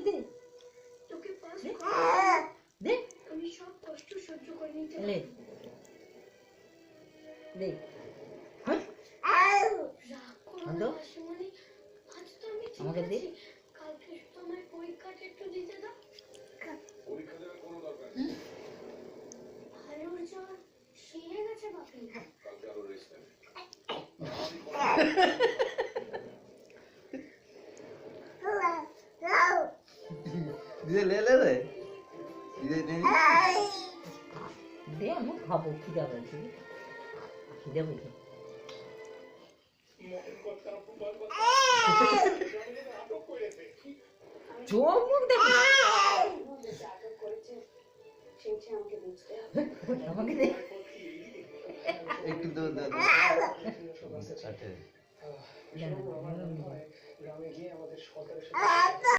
দে তোকে পাস দে আমি সব কষ্ট সহ্য করে নিতে লে দে রাগ করো আনন্দ? না মাসিমণি, আজ তো আমি ঠিক আমাকে দে। আছি, কালকে শুধু আমার পরীক্ষাটা একটু দিতে দাও। পরীক্ষা দেওয়ার কোনো দরকার নেই। ভালোর জ্বর সেরে গেছে বাপি। কালকে আরো রেস্ট নেবে। দিদি ले ले रे দিদি নে দে আমি খাবো খিদে পেয়েছে খিদে পেয়েছে চোখ মুখ দেখো আমাকে দে একটু দো দো আচ্ছা গ্রামে গিয়ে আমাদের সরকারের সাথে